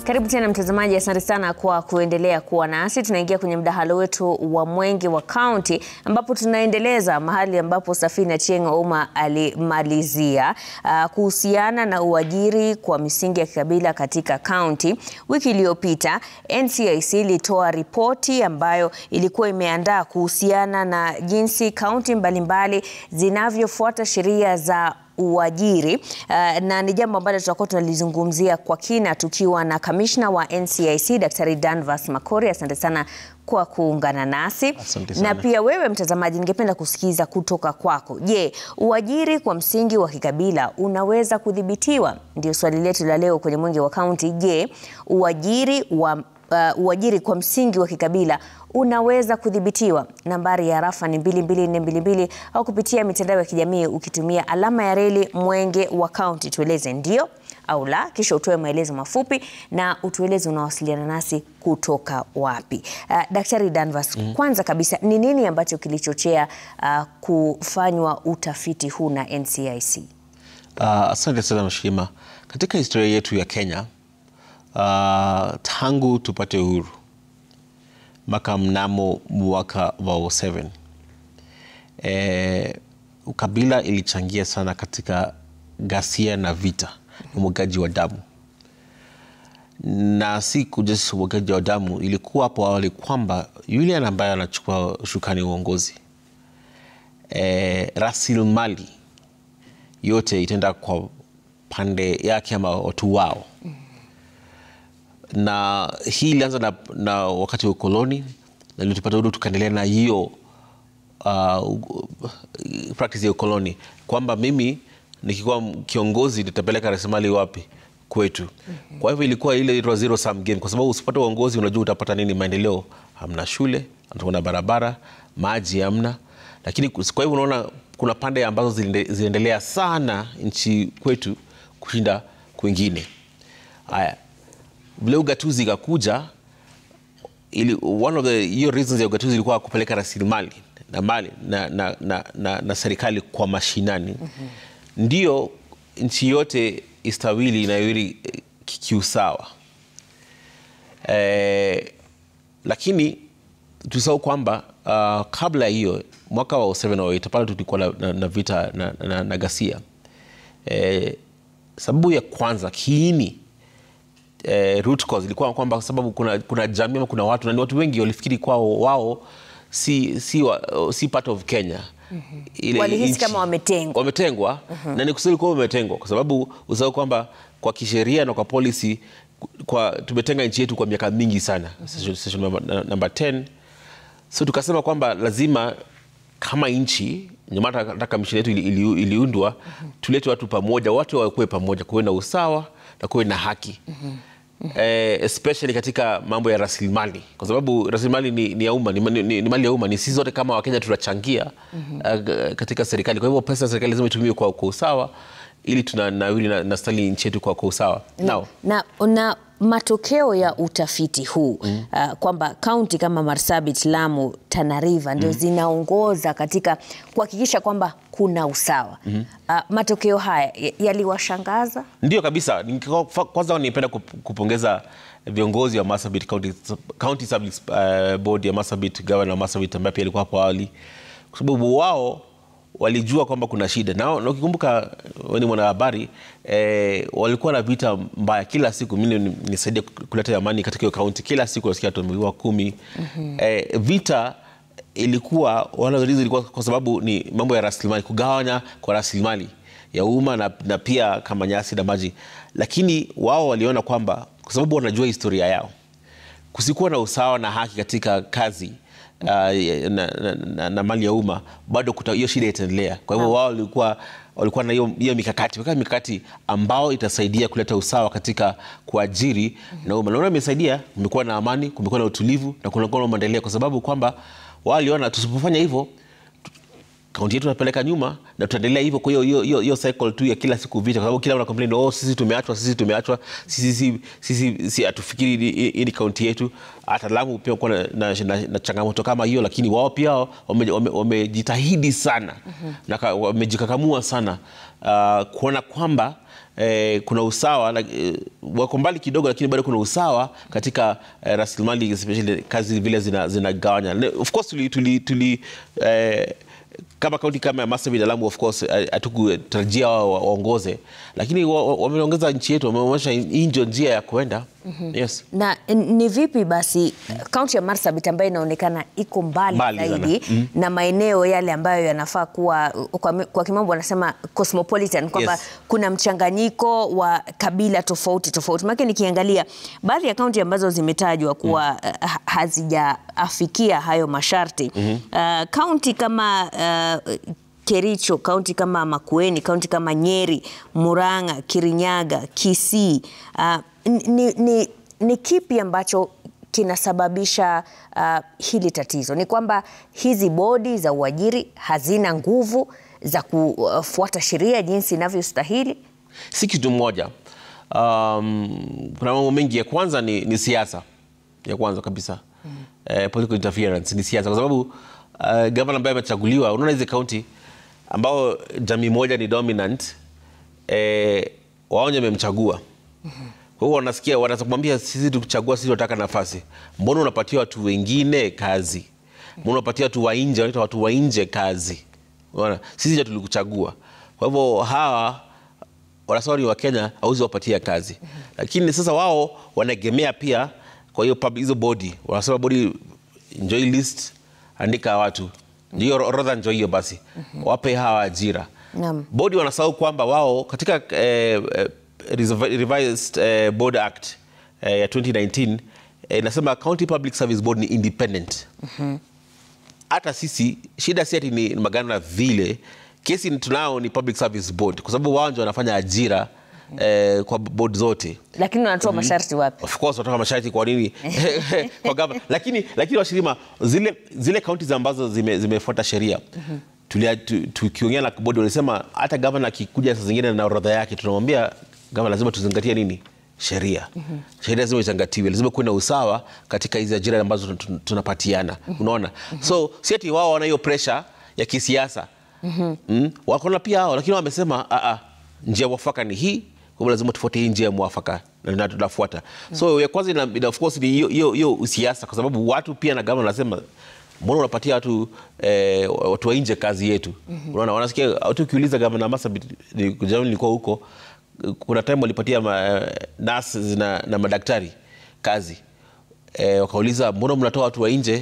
Karibu tena mtazamaji, asante sana kwa kuendelea kuwa nasi. Tunaingia kwenye mdahalo wetu wa Mwenge wa Kaunti ambapo tunaendeleza mahali ambapo Safina Achieng' Ouma alimalizia kuhusiana na uajiri kwa misingi ya kikabila katika kaunti. Wiki iliyopita NCIC ilitoa ripoti ambayo ilikuwa imeandaa kuhusiana na jinsi kaunti mbalimbali zinavyofuata sheria za uajiri, na ni jambo ambalo tutakuwa tunalizungumzia kwa kina tukiwa na kamishna wa NCIC Daktari Danvas Makori. Asante sana kwa kuungana nasi. Na pia wewe mtazamaji, ningependa kusikiza kutoka kwako. Je, uajiri kwa msingi wa kikabila unaweza kudhibitiwa? Ndio swali letu la leo kwenye Mwenge wa Kaunti. Je, uajiri kwa msingi wa kikabila unaweza kudhibitiwa? Nambari ya rafa ni 22422 au kupitia mitandao ya kijamii ukitumia alama ya reli Mwenge wa Kaunti. Tueleze ndio au la, kisha utoe maelezo mafupi na utueleze unawasiliana nasi kutoka wapi. Daktari Danvas, kwanza kabisa ni nini ambacho kilichochea kufanywa utafiti huu na NCIC? Asante sana Mheshimiwa. Katika historia yetu ya Kenya, tangu tupate uhuru mnamo mwaka wa 07, ukabila ilichangia sana katika ghasia na vita, umwagaji wa damu. Na si just umwagaji wa damu, ilikuwa hapo awali kwamba yule ambaye anachukua shukani uongozi, rasilimali yote itaenda kwa pande yake ama watu wao. Na hii ilianza na wakati wa ukoloni, na ilitupata uhuru tukaendelea na hiyo practice ya ukoloni, kwamba mimi nikikuwa kiongozi nitapeleka rasilimali wapi? Kwetu. Kwa hivyo ilikuwa ile zero sum game, kwa sababu usipata uongozi unajua utapata nini? Maendeleo hamna, shule hatuna, barabara, maji hamna. Lakini kwa hivyo unaona kuna pande ambazo ziliendelea sana nchi kwetu kushinda kwingine. Haya, vile ugatuzi ikakuja, one of the reasons ya ugatuzi ilikuwa kupeleka rasilimali na mali na serikali kwa mashinani. Ndio nchi yote istawili na yuri kiusawa. Lakini tusahau kwamba kabla hiyo mwaka wa 07 pale tulikuwa na vita na ghasia. Sababu ya kwanza, kiini, root cause ilikuwa kwamba sababu kuna jamii ama kuna watu, na ni watu wengi walifikiri kwao wao si part of Kenya. Walihisi kama wametengwa. Na ni kusema kwa wametengwa kwa sababu usahau kwamba kwa kisheria na kwa policy tumetenga nchi yetu kwa miaka mingi sana. Session number 10. So tukasema kwamba lazima kama nchi, nyamata nataka misheni yetu iliundwa, tulete watu pamoja, watu wakuwe pamoja, kuwe na usawa na kuwe na haki. Especially katika mambo ya rasilimali, kwa sababu rasilimali ni ya umma, ni mali ya umma, ni sisi zote kama Wakenya tunachangia katika serikali. Kwa hivyo pesa ya serikali lazima itumiwe kwa usawa ili tunanawili na stali nchi yetu kwa usawa. Na matokeo ya utafiti huu kwamba kaunti kama Marsabit, Lamu, Tana River ndio zinaongoza katika kuhakikisha kwamba kuna usawa. Matokeo haya yaliwashangaza? Ndio kabisa. Kwanza ningependa kupongeza viongozi wa Marsabit County Service Board ya Marsabit, Governor wa Marsabit ambaye pia alikuwa hapo awali, kwa sababu wao walijua kwamba kuna shida. Na ukikumbuka wewe ni mwanahabari, walikuwa na vita mbaya kila siku. Mimi nisaidia kuleta amani katika hiyo kaunti. Kila siku nasikia tumeua 10. Vita ilikuwa ilikuwa kwa sababu ni mambo ya rasilimali, kugawanya kwa rasilimali ya umma na pia kama nyasi na maji. Lakini wao waliona kwamba kwa sababu wanajua historia yao, kusikuwa na usawa na haki katika kazi na mali ya umma, bado hiyo shida itaendelea. Kwa hivyo wao walikuwa na hiyo mikakati ambao itasaidia kuleta usawa katika kuajiri na umma. Naona imesaidia, kumekuwa na amani, kumekuwa na utulivu na kumekuwa na maendeleo, kwa sababu kwamba wao waliona tusipofanya hivyo kaunti yetu tunapeleka nyuma na tutaendelea hivyo. Kwa hiyo cycle tu ya kila siku vita, kwa sababu kila mtu complain, sisi tumeachwa, sisi hatufikiri hii kaunti yetu. Hata Lamu pia kwa na changamoto kama hiyo, lakini wao pia wamejitahidi sana na wamejikakamua sana kuona kwamba kuna usawa, wako mbali kidogo, lakini bado kuna usawa katika rasilimali, especially kazi vile zinagawanya. Of course kama kaunti kama ya Marsabit na Lamu, of course hatukutarajia waongoze, lakini wameongeza nchi yetu, wameonyesha hii ndio njia ya kuenda. Yes. Na ni vipi basi kaunti ya Marsabit ambayo inaonekana iko mbali zaidi na maeneo yale ambayo yanafaa kuwa kwa kimombo wanasema cosmopolitan, kwamba kuna mchanganyiko wa kabila tofauti. Maana nikiangalia baadhi ya kaunti ambazo zimetajwa kuwa hazijaafikia hayo masharti, kaunti kama Kericho, kaunti kama Makueni, kaunti kama Nyeri, Murang'a, Kirinyaga, Kisii, ni kipi ambacho kinasababisha hili tatizo? Ni kwamba hizi bodi za uajiri hazina nguvu za kufuata sheria jinsi inavyostahili? Si kitu moja. Kuna mambo mengi. Ya kwanza ni siasa. Ya kwanza kabisa. Political interference ni siasa, kwa sababu gavana ambaye amechaguliwa, unaona hizi kaunti ambao jamii moja ni dominant, waonye wamemchagua. Kwa hiyo wanasikia, wanakumwambia sisi tukuchagua, sisi tunataka nafasi. Mbona unapatia watu wengine kazi? Mbona unapatia watu wa nje, wanaita watu wa nje kazi? Unaona, sisi ndio tulikuchagua. Kwa hivyo hawa wanasema ni wa Kenya, hauwezi wapatia kazi. Lakini sasa wao wanaegemea pia kwa hiyo hizo body. Wanasema body enjoy list, andika watu. Ndio orodha njoo hiyo basi. Wape hawa ajira. Body wanasahau kwamba wao katika revised Board Act ya 2019 inasema County Public Service Board ni independent. Hata sisi shida si ati ni magana vile, kesi tunao ni Public Service Board, kwa sababu wao ndio wanafanya ajira kwa board zote. Lakini wanatoa masharti wapi? Of course wanatoa masharti kwa nini? Kwa government. Lakini washirima zile counties ambazo zimefuata sheria, tukiongea na board walisema hata governor akikuja saa zingine na orodha yake, tunamwambia governor lazima tuzingatie nini? Sheria. Sheria lazima izingatiwe, lazima kuwe na usawa katika hizi ajira ambazo tunapatiana. Unaona? So si ati wao wana hiyo pressure ya kisiasa. Wako na pia hao, lakini wamesema njia mwafaka ni hii, kwa lazima tufuate hii njia mwafaka na tunafuata. So ya kwanza of course ni hiyo siasa, kwa sababu watu pia na government wanasema mbona unapatia watu wa nje kazi yetu? Unaona, wanasikia watu ukiuliza governor Marsabit, nilikuwa huko, kuna time walipatia nurses na madaktari kazi. Wakauliza mbona mnatoa watu wa nje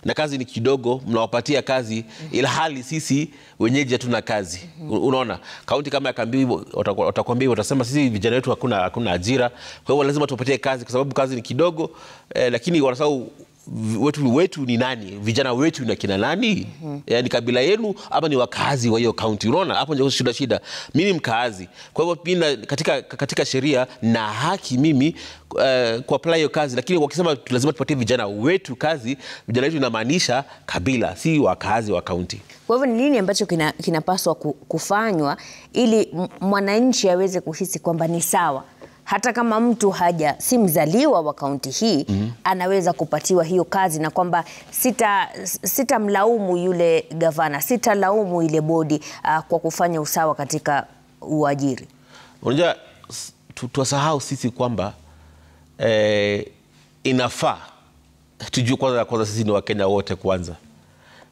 na kazi ni kidogo, mnawapatia kazi ila hali sisi wenyeji hatuna kazi. Unaona, kaunti kama ya Kambi watakwambia, watasema sisi vijana wetu hakuna ajira, kwa hiyo lazima tupatie kazi kwa sababu kazi ni kidogo. Lakini wanasahau wetu ni nani? Vijana wetu na kina nani? Ni kabila yenu ama ni wakazi wa hiyo kaunti? Unaona, hapo ndio shida. Mimi mkaazi. Kwa hivyo mimi katika sheria na haki mimi kuapply hiyo kazi, lakini wakisema lazima tupatie vijana wetu kazi, vijana wetu inamaanisha kabila, si wakazi wa kaunti. Kwa hivyo ni nini ambacho kinapaswa kufanywa ili mwananchi aweze kuhisi kwamba ni sawa? Hata kama mtu si mzaliwa wa kaunti hii, anaweza kupatiwa hiyo kazi, na kwamba sitamlaumu yule gavana, sitalaumu ile bodi kwa kufanya usawa katika uajiri. Unajua, tuwasahau sisi kwamba inafaa tujue kwanza sisi ni Wakenya wote kwanza.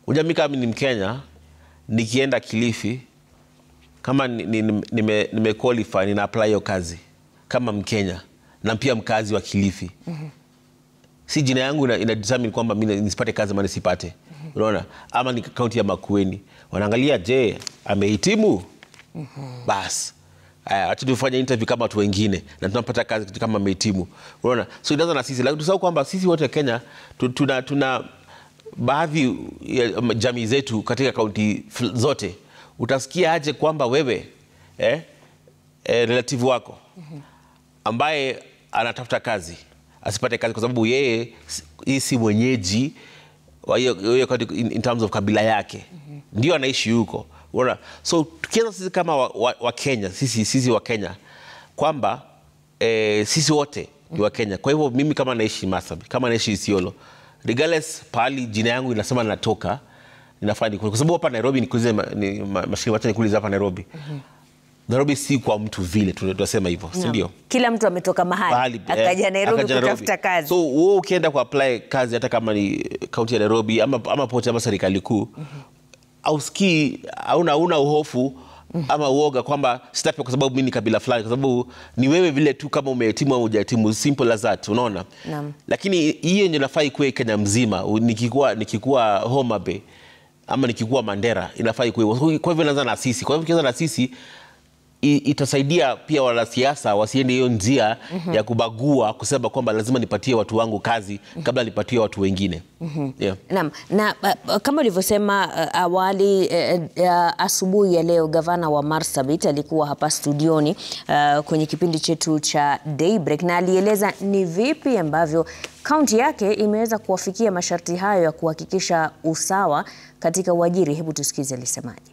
Unajua, mimi kama ni Mkenya, nikienda Kilifi, kama nime-qualify, nina-apply hiyo kazi kama Mkenya na pia mkazi wa Kilifi, si jina yangu ina-determine kwamba mimi nisipate kazi ama nisipate. Unaona, ama ni kaunti ya Makueni, wanaangalia je, amehitimu? Bas acha tufanye interview kama watu wengine na tunapata kazi kama amehitimu. Unaona, so inaanza na sisi, lakini tusahau kwamba sisi wote Kenya tuna baadhi ya jamii zetu katika kaunti zote. Utasikia aje kwamba wewe relative wako ambaye anatafuta kazi asipate kazi kwa sababu yeye si mwenyeji in terms of kabila yake. Ndio anaishi huko. So tukianza sisi kama wa Kenya, sisi wa Kenya kwamba sisi wote ni wa Kenya. Kwa hivyo mimi kama naishi Marsabit, kama naishi Isiolo, regardless pahali jina yangu inasema natoka, ninafaa kwa sababu hapa Nairobi nikuulize mashirika nikuulize hapa Nairobi. Nairobi si kwa mtu vile tunasema hivyo, si ndio? Kila mtu ametoka mahali akaja Nairobi kutafuta kazi. So wewe ukienda ku apply kazi hata kama ni kaunti ya Nairobi ama pote ama serikali kuu, ausikii hauna uhofu ama uoga kwamba sitapewa kwa sababu mimi ni kabila fulani, kwa sababu ni wewe vile tu kama umehitimu au hujahitimu, simple as that, unaona? Lakini hiyo ndio inafaa ikuwe Kenya mzima. Nikikuwa Homa Bay ama nikikuwa Mandera inafaa ikuwe. Kwa hivyo inaanza na sisi. Kwa hivyo kianza na sisi itasaidia pia wanasiasa wasiende hiyo njia ya kubagua kusema kwamba lazima nipatie watu wangu kazi kabla nipatie watu wengine. Naam, na kama ulivyosema awali, asubuhi ya leo gavana wa Marsabit alikuwa hapa studioni kwenye kipindi chetu cha Daybreak, na alieleza ni vipi ambavyo kaunti yake imeweza kuwafikia masharti hayo ya kuhakikisha usawa katika uajiri. Hebu tusikize alisemaje.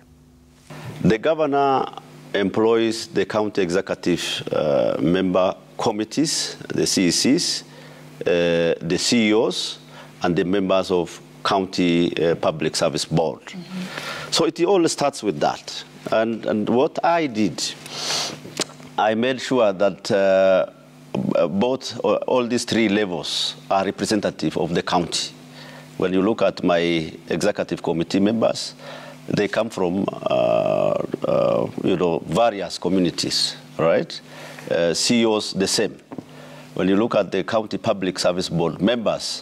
The governor employs the county executive member committees, the CECs, the CEOs, and the members of county public service board. So it all starts with that. And what I did, I made sure that all these three levels are representative of the county. When you look at my executive committee members, they come from various communities, right? CEOs the same. When you look at the county public service board members,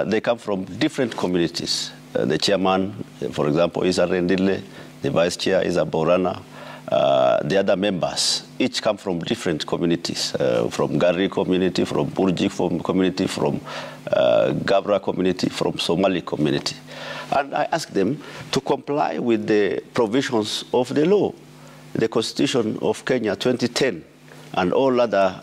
they come from different communities. The chairman, for example, is a Rendile. The vice chair is a Borana. The other members each come from different communities, from Gari community, from Burji community, from Gabra community, from Somali community. And I asked them to comply with the provisions of the law, the Constitution of Kenya 2010, and all other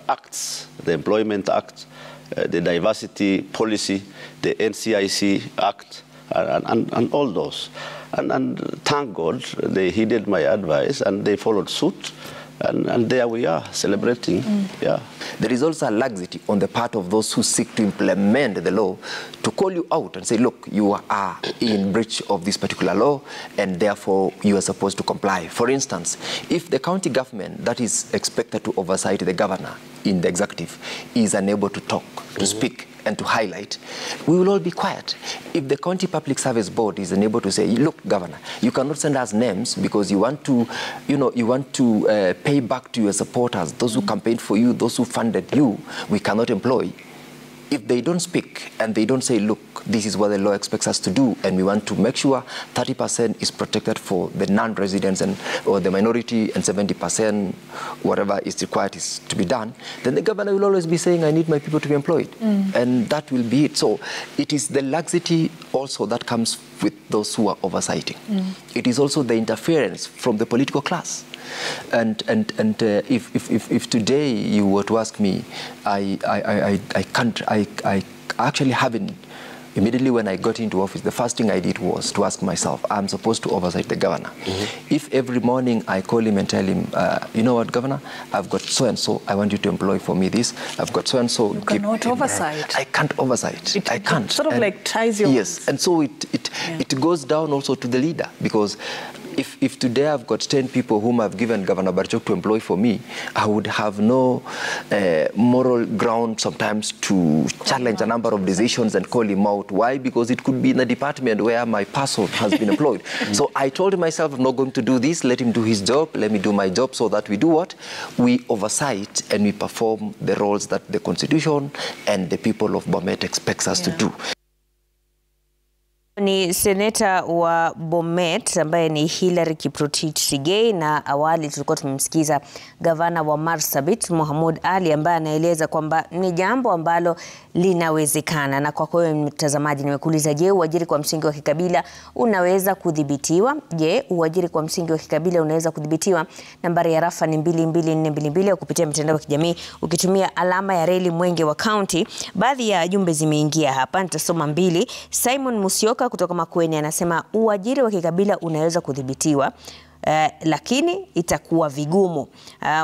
acts, the Employment Act, the Diversity Policy, the NCIC Act, and all those. And thank God they heeded my advice and they followed suit. And there we are, celebrating. Yeah. There is also a laxity on the part of those who seek to implement the law to call you out and say, look, you are in breach of this particular law and therefore you are supposed to comply. For instance, if the county government that is expected to oversight the governor in the executive is unable to talk, to speak, and to highlight, we will all be quiet. If the County Public Service Board is unable to say, look, Governor, you cannot send us names because you want to, pay back to your supporters, those who campaigned for you, those who funded you, we cannot employ. If they don't speak and they don't say, look, this is what the law expects us to do, and we want to make sure 30% is protected for the non-residents or the minority, and 70%, whatever is required is to be done, then the governor will always be saying, I need my people to be employed. And that will be it. So it is the laxity also that comes with those who are oversighting. It is also the interference from the political class. And if today you were to ask me, I actually haven't. Immediately when I got into office, the first thing I did was to ask myself, I'm supposed to oversight the governor. If every morning I call him and tell him, you know what, Governor, I've got so-and-so, I want you to employ for me this, I've got so-and-so. You cannot oversight. I can't oversight. I can't. Sort of like ties your Yes, and so it goes down also to the leader, because if today I've got 10 people whom I've given Governor Barchok to employ for me, I would have no moral ground sometimes to challenge a number of decisions and call him out. Why? Because it could be in a department where my person has been employed. So I told myself, I'm not going to do this. Let him do his job. Let me do my job, so that we do what? We oversight and we perform the roles that the Constitution and the people of Bomet expects us to do. Ni seneta wa Bomet ambaye ni Hilary Kiprotich Sigei, na awali tulikuwa tumemsikiza gavana wa Marsabit Mohamud Ali ambaye anaeleza kwamba ni jambo ambalo linawezekana. Na kwa kweli mtazamaji, nimekuuliza, je, uajiri kwa msingi wa kikabila unaweza kudhibitiwa? Je, uajiri kwa msingi wa kikabila unaweza kudhibitiwa? Nambari ya rafa ni 22422 kupitia mitandao ya kijamii ukitumia alama ya reli Mwenge wa Kaunti. Baadhi ya jumbe zimeingia hapa, nitasoma mbili. Simon Musyoka kutoka Makueni anasema uajiri wa kikabila unaweza kudhibitiwa, lakini itakuwa vigumu.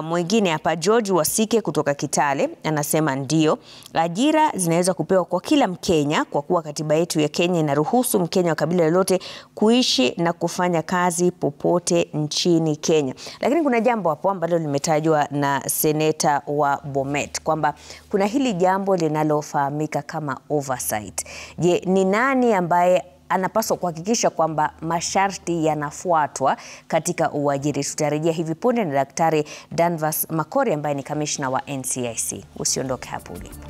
Mwingine hapa George Wasike kutoka Kitale anasema ndio, ajira zinaweza kupewa kwa kila Mkenya kwa kuwa katiba yetu ya Kenya inaruhusu Mkenya wa kabila lolote kuishi na kufanya kazi popote nchini Kenya. Lakini kuna jambo hapo ambalo limetajwa na seneta wa Bomet kwamba kuna hili jambo linalofahamika kama oversight. Je, ni nani ambaye anapaswa kuhakikisha kwamba masharti yanafuatwa katika uajiri? Tutarejea hivi punde na Daktari Danvas Makori ambaye ni kamishna wa NCIC. Usiondoke hapo ulipo.